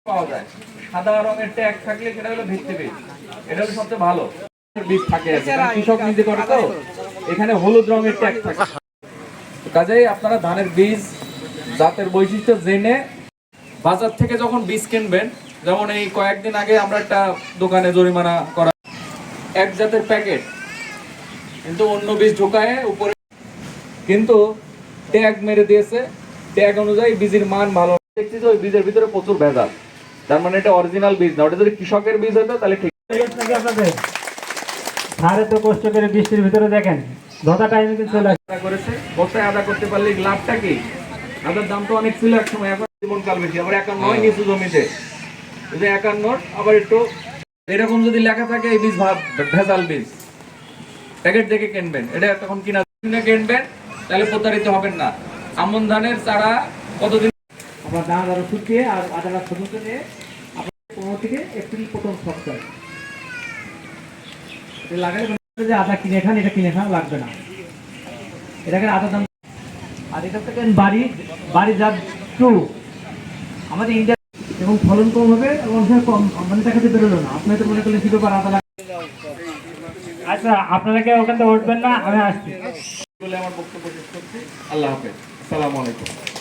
পাওয়া যায়। সাদা রঙের ট্যাগ থাকলে সেটা হলো ভিত্তি বীজ, এটা হলো সবচেয়ে ভালো বীজ থাকে। কৃষক নিজে করে তো, এখানে হলুদ রঙের ট্যাগ থাকে। কাজেই আপনারা ধানের বীজ জাতের বৈশিষ্ট্য জেনে বাজার থেকে যখন বীজ কিনবেন, যেমন এই কয়েকদিন আগে আমরা একটা দোকানে জরিমানা করা, এক জাতের প্যাকেট কিন্তু অন্য বীজ ঢোকায় উপরে, কিন্তু ট্যাগ মেরে দিয়েছে, ট্যাগ অনুযায়ী বীজের মান ভালো। দেখছি যে ওই বীজের ভিতরে প্রচুর ভেজাল, তার মানে এটা অরিজিনাল বীজ না। ওটা যদি কৃষকের বীজ হতো তাহলে ঠিক আপনাদের ধারে তো কষ্ট করে বৃষ্টির ভিতরে দেখেন ধতা টাইমে কিন্তু চলে আদা করেছে। বস্তায় আদা করতে পারলে লাভটা কি? আদার দাম তো অনেক ছিল এক সময়, এখন জীবনকাল বেশি। আবার 51 নিচু জমিতে, এই যে 51 আবার একটু এরকম যদি লেখা থাকে এই বীজ ভেজাল বীজ, প্যাকেট দেখে কিনবেন। এটা তখন কিনা কিনবেন, তাহলে প্রতারিত হবেন না। আমন ধানের চারা কতদিন আমরা দানা দানা শুকিয়ে আর আদাটা ছোট নিয়ে আপনার 15 থেকে এপ্রিল প্রথম সপ্তাহে এটা লাগালে যে আদা কিনে খান, এটা কিনে খান লাগবে না। এটাকে আদা দাম। আর এটা থেকে বাড়ি জাত টু আমাদের ইন্ডিয়া, এবং ফলন কম হবে এবং কম মানে দেখাতে বেরোলো না। আপনি তো মনে করলেন কি ব্যাপার আদা লাগবে। আচ্ছা, আপনারা কেউ ওখান থেকে উঠবেন না, আমি আসছি বলে আমার বক্তব্য শেষ করছি। আল্লাহ হাফেজ, আসসালামু আলাইকুম।